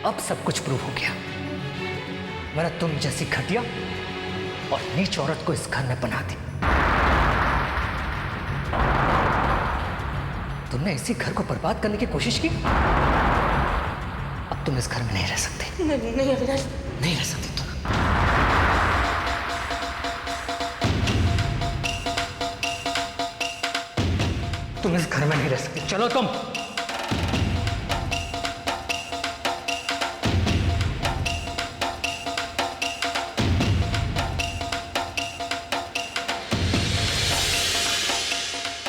अब सब कुछ प्रूव हो गया। मैंने तुम जैसी घटिया और नीच औरत को इस घर में बना दी। तुमने इसी घर को बर्बाद करने की कोशिश की। अब तुम इस घर में नहीं रह सकते। नहीं अविनाश, नहीं रह सकते तुम। तुम इस घर में नहीं रह सकते। चलो तुम।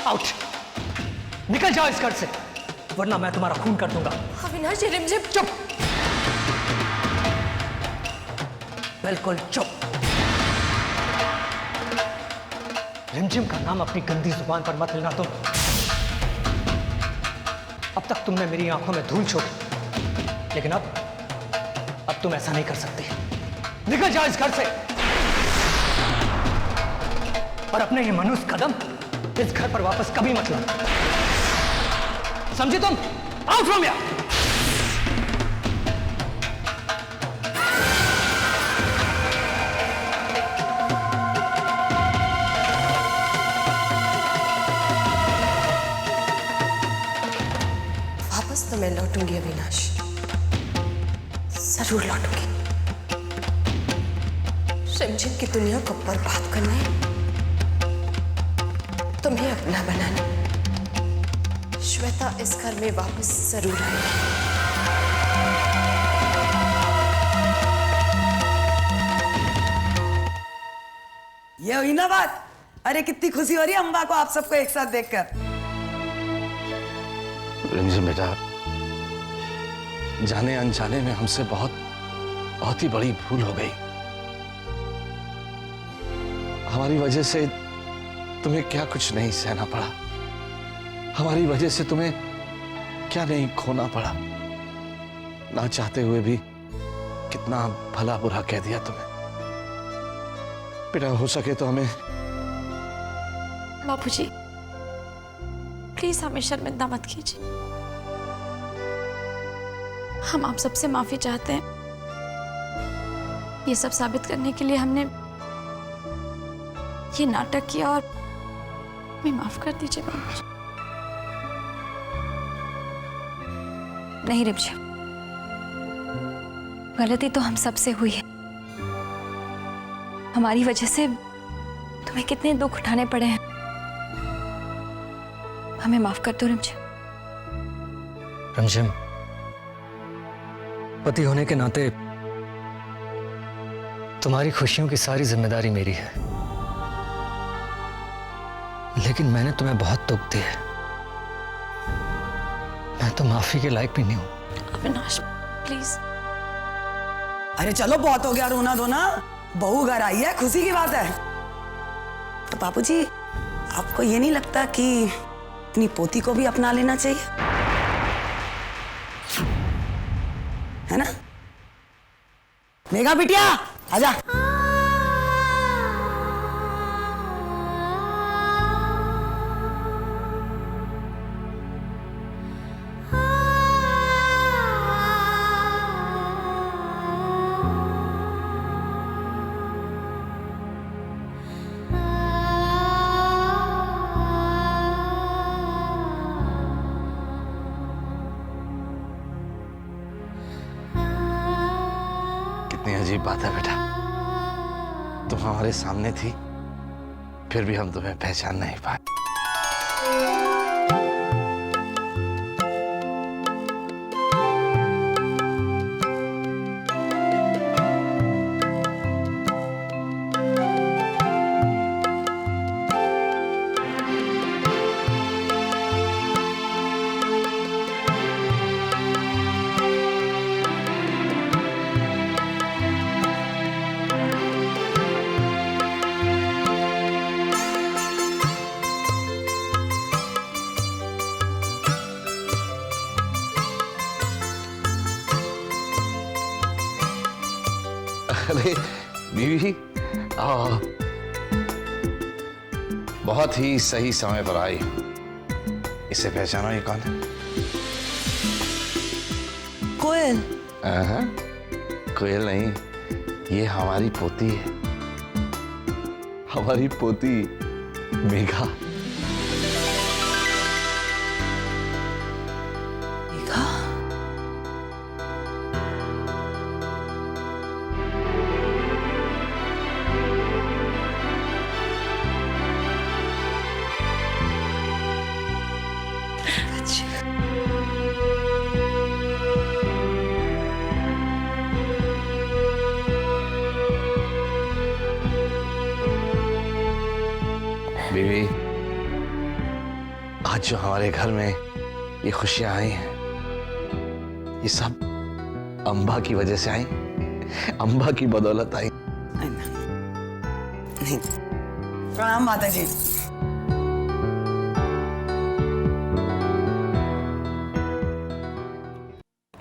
आउट, निकल जाओ इस घर से, वरना मैं तुम्हारा खून कर दूंगा। अविनाश, ये रिमझिम। चुप, बिल्कुल चुप। रिमझिम का नाम अपनी गंदी जुबान पर मत लेना तुम। अब तक तुमने मेरी आंखों में धूल छोड़ी, लेकिन अब तुम ऐसा नहीं कर सकती। निकल जाओ इस घर से, और अपने ये मनुष्य कदम इस घर पर वापस कभी मत लाना। समझे तुम? Out from here. वापस तो मैं लौटूंगी अविनाश, जरूर लौटूंगी। रिमझिम की दुनिया को बर्बाद करने, तुम्हें अपना बनाने श्वेता इस घर में वापस जरूर आएगी। ये हुई ना बात। अरे कितनी खुशी हो रही है अम्बा को आप सबको एक साथ देखकर। रिमझिम बेटा, जाने अनजाने में हमसे बहुत ही बड़ी भूल हो गई। हमारी वजह से तुम्हें क्या कुछ नहीं सहना पड़ा, हमारी वजह से तुम्हें क्या नहीं खोना पड़ा। ना चाहते हुए भी कितना भला बुरा कह दिया तुम्हें। बेटा, हो सके तो हमें। बापूजी, प्लीज हमें शर्मिंदा मत कीजिए। हम आप सबसे माफी चाहते हैं। ये सब साबित करने के लिए हमने ये नाटक किया, और हमें माफ कर दीजिए बापूजी। नहीं रिमझिम, गलती तो हम सबसे हुई है। हमारी वजह से तुम्हें कितने दुख उठाने पड़े हैं। हमें माफ कर दो रिमझिम। रिमझिम, पति होने के नाते तुम्हारी खुशियों की सारी जिम्मेदारी मेरी है, लेकिन मैंने तुम्हें बहुत दुख दिया है। मैं तो माफी के लायक भी नहीं हूं। अविनाश प्लीज। अरे चलो, बहुत हो गया रोना धोना। बहू घर आई है, खुशी की बात है। तो बापूजी, आपको ये नहीं लगता कि अपनी पोती को भी अपना लेना चाहिए, है ना? मेघा बिटिया आजा। कितनी अजीब बात है बेटा, तुम हमारे सामने थी, फिर भी हम तुम्हें पहचान नहीं पाए। अरे बीवी, बहुत ही सही समय पर आई। इसे पहचानो, ये कौन है? कोयल। हाँ, कोयल नहीं, ये हमारी पोती है, हमारी पोती मेघा। मेघा? बीवी, आज जो हमारे घर में ये खुशियां आई हैं, ये सब अंबा की वजह से आई, अंबा की बदौलत आई। नहीं, प्रणाम माता जी।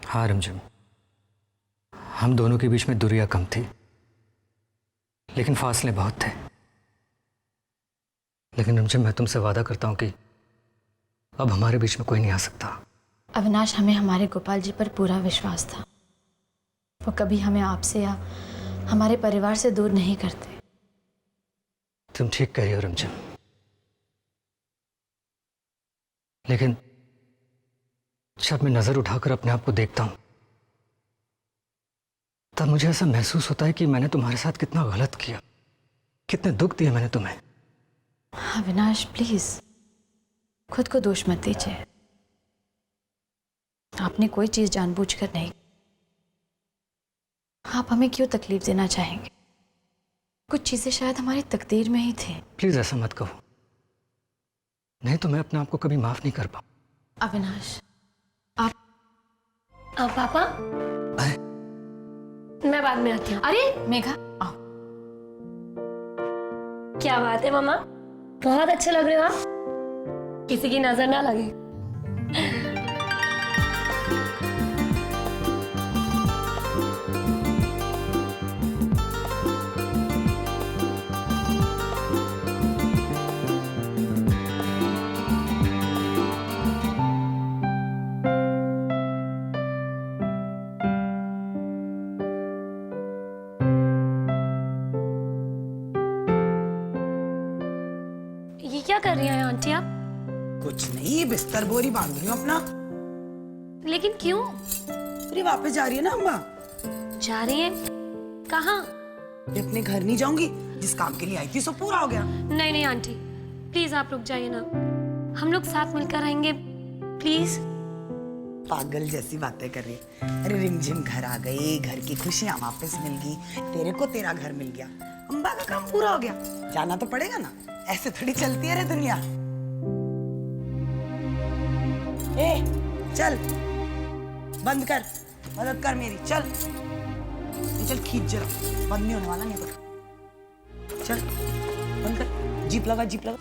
हाँ रिमझिम, हम दोनों के बीच में दूरियां कम थी, लेकिन फासले बहुत थे। लेकिन रिमझिम, मैं तुमसे वादा करता हूं कि अब हमारे बीच में कोई नहीं आ सकता। अविनाश, हमें हमारे गोपाल जी पर पूरा विश्वास था। वो कभी हमें आपसे या हमारे परिवार से दूर नहीं करते। तुम ठीक कह रही हो रिमझिम, लेकिन जब मैं नजर उठाकर अपने आप को देखता हूं, तब मुझे ऐसा महसूस होता है कि मैंने तुम्हारे साथ कितना गलत किया, कितने दुख दिए मैंने तुम्हें। अविनाश प्लीज, खुद को दोष मत दीजिए। आपने कोई चीज जानबूझकर नहीं। आप हमें क्यों तकलीफ देना चाहेंगे? कुछ चीजें शायद हमारी तकदीर में ही थी। प्लीज ऐसा मत कहो, नहीं तो मैं अपने आप को कभी माफ नहीं कर पाऊं। अविनाश, पापा, मैं बाद में आती हूँ। अरे मेघा, आओ। क्या बात है मामा, बहुत अच्छे लग रहे हो आप। किसी की नजर ना लगे। ये क्या कर रही हैं आंटी आप? कुछ नहीं, बिस्तर बोरी बांध रही हूँ अपना। लेकिन क्यों? अरे वापस जा रही है ना अम्मा। जा रही हैं? कहाँ? मैं अपने घर नहीं जाऊंगी, जिस काम के लिए आई थी सो पूरा हो गया। नहीं नहीं आंटी, प्लीज आप रुक जाइए ना, हम लोग साथ मिलकर रहेंगे, प्लीज। पागल जैसी बातें कर रही है। अरे रिमझिम घर आ गई, घर की खुशियां वापस मिल गई, तेरे को तेरा घर मिल गया, अम्बा का काम पूरा हो गया, जाना तो पड़ेगा ना, ऐसे थोड़ी चलती है रे दुनिया। ए चल, बंद कर, मदद कर मेरी, चल ये चल, खींच जरा, बंद नहीं होने वाला, नहीं तो चल बंद कर, जीप लगा, जीप लगा।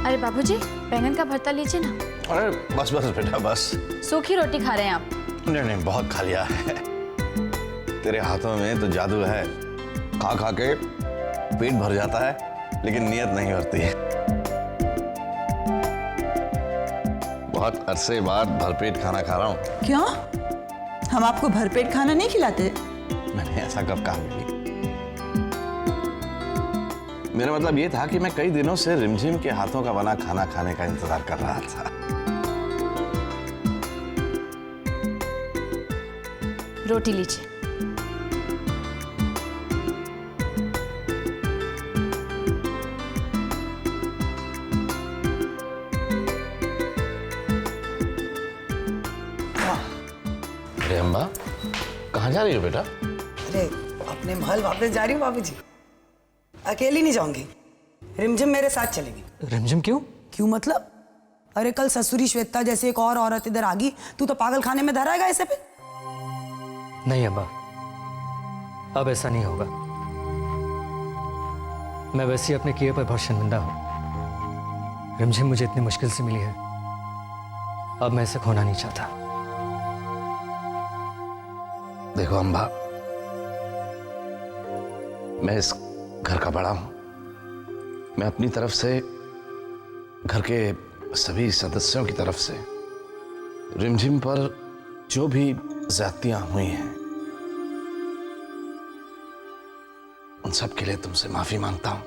अरे बाबूजी, बैंगन का भरता लीजिए ना। अरे बस बस बेटा बस। सूखी रोटी खा रहे हैं आप? नहीं नहीं, बहुत खा लिया है। तेरे हाथों में तो जादू है, खा खा के पेट भर जाता है, लेकिन नीयत नहीं भरती है। बहुत अरसे बाद भरपेट खाना खा रहा हूँ। क्यों? हम आपको भरपेट खाना नहीं खिलाते? मैंने ऐसा कब कहा बेटी? मेरा मतलब ये था कि मैं कई दिनों से रिमझिम के हाथों का बना खाना खाने का इंतजार कर रहा था। रोटी लीजिए। अरे अम्बा, कहाँ जा रही हो बेटा? अरे अपने महल वापस जा रही हूँ बाबूजी, अकेली नहीं जाऊंगी, रिमझिम मेरे साथ चलेगी। रिमझिम क्यों? क्यों मतलब? अरे कल ससुरी श्वेता जैसे एक और औरत इधर आ गई, तू तो पागल खाने में धराएगा ऐसे पे? नहीं अब्बा, अब ऐसा नहीं होगा। मैं वैसे ही अपने किए पर बहुत शर्मिंदा हूं। रिमझिम मुझे इतनी मुश्किल से मिली है, अब मैं इसे खोना नहीं चाहता। देखो अम्बा, मैं इस घर का बड़ा हूं। मैं अपनी तरफ से, घर के सभी सदस्यों की तरफ से रिमझिम पर जो भी ज्यादतियां हुई हैं उन सब के लिए तुमसे माफी मांगता हूं।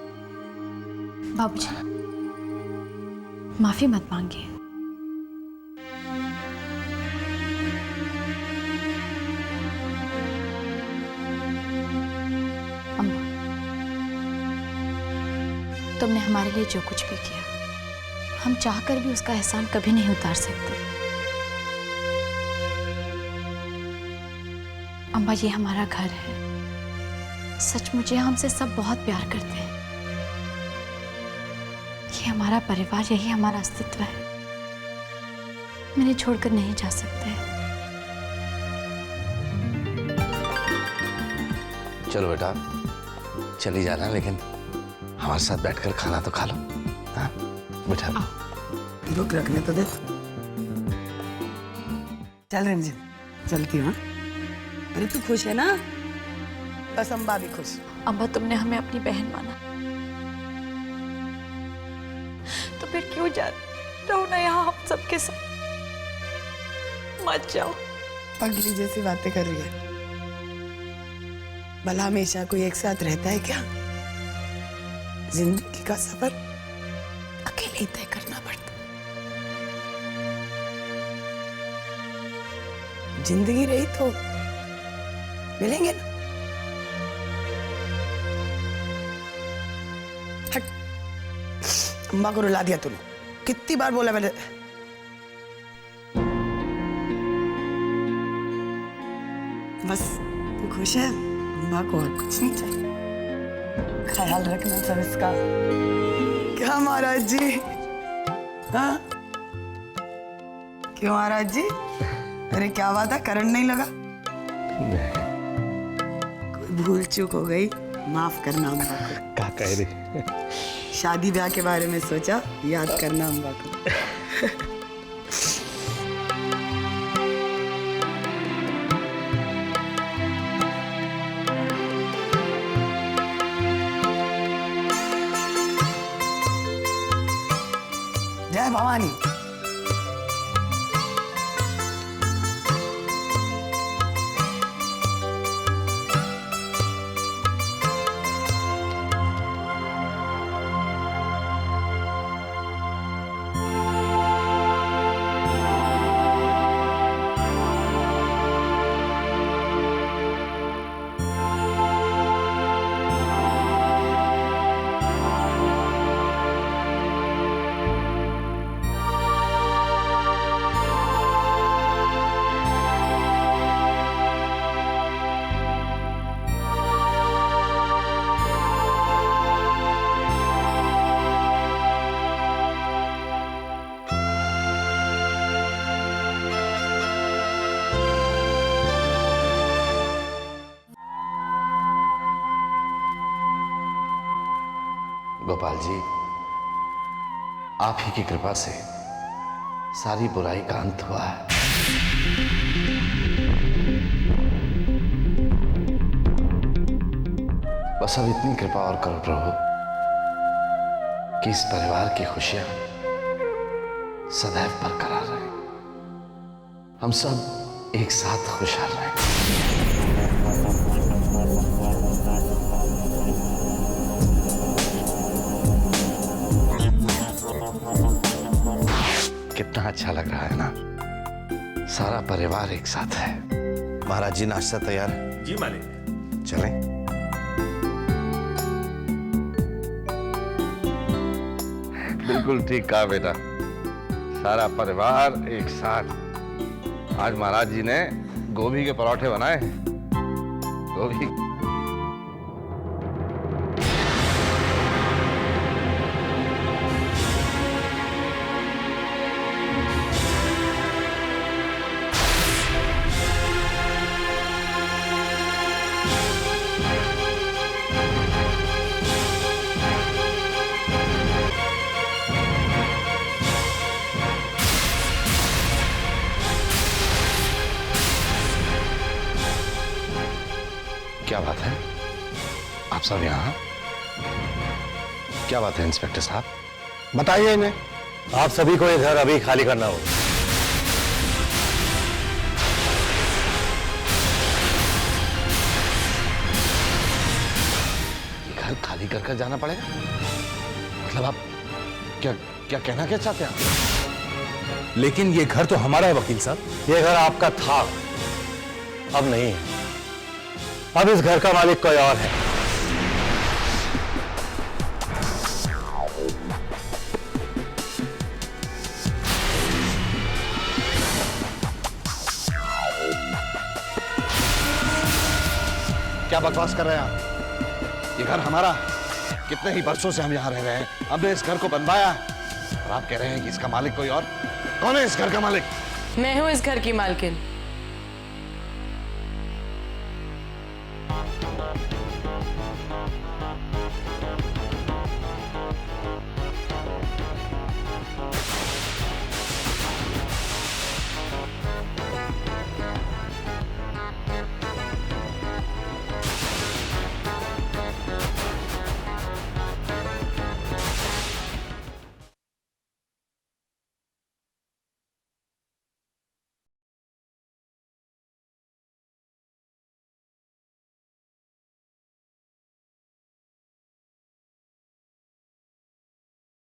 बाबूजी, माफी मत मांगिए। अम्मा, तुमने हमारे लिए जो कुछ भी किया, हम चाहकर भी उसका एहसान कभी नहीं उतार सकते। अम्मा, ये हमारा घर है। सचमुच ये हमसे सब बहुत प्यार करते हैं। ये हमारा परिवार, यही हमारा अस्तित्व है। मैंने छोड़कर नहीं जा सकते। चलो बेटा, चली जाना, लेकिन हमारे साथ बैठकर खाना तो खा लो। हाँ बेटा, रुक, रखने तो दे। चल रिमझिम, चलती हूँ। अरे तू खुश है ना? बस अम्बा भी खुश। अम्मा, तुमने हमें अपनी बहन माना, तो फिर क्यों जा रहो ना यहाँ हम सबके साथ? मत जाओ। पगली जैसी बातें कर रही है। भला हमेशा कोई एक साथ रहता है क्या? जिंदगी का सफर अकेले ही तय करना पड़ता। जिंदगी रही तो मिलेंगे ना। हट, अम्मा को रुला दिया तूने। कितनी बार बोला मैंने। बस तू खुश है, अम्मा को और कुछ नहीं चाहिए। ख्याल रखना सब इसका। क्या महाराज जी? हाँ, क्यों महाराज जी? अरे क्या बात है, करंट नहीं लगा? कोई भूल चूक हो गई, माफ करना अम्मा को। क्या कह रही? शादी ब्याह के बारे में सोचा, याद करना अम्मा को। जय भवानी। गोपाल जी, आप ही की कृपा से सारी बुराई का अंत हुआ है। बस अब इतनी कृपा और करो प्रभु कि इस परिवार की खुशियां सदैव बरकरार रहे, हम सब एक साथ खुशहाल रहें। कितना अच्छा लग रहा है ना, सारा परिवार एक साथ है। महाराज जी, नाश्ता तैयार है? जी मालिक। चलें? बिल्कुल ठीक कहा बेटा, सारा परिवार एक साथ। आज महाराज जी ने गोभी के पराठे बनाए हैं। गोभी क्या बात है, आप सब यहाँ? क्या बात है इंस्पेक्टर साहब? बताइए इन्हें, आप सभी को ये घर अभी खाली करना होगा। ये घर खाली कर जाना पड़ेगा? मतलब आप क्या क्या कहना क्या चाहते हैं आप? लेकिन ये घर तो हमारा है वकील साहब। ये घर आपका था, अब नहीं है। अब इस घर का मालिक कोई और है। क्या बकवास कर रहे हैं आप? ये घर हमारा है। कितने ही बरसों से हम यहाँ रह रहे हैं, हमने इस घर को बनवाया है, और आप कह रहे हैं कि इसका मालिक कोई और? कौन है इस घर का मालिक? मैं हूं इस घर की मालकिन।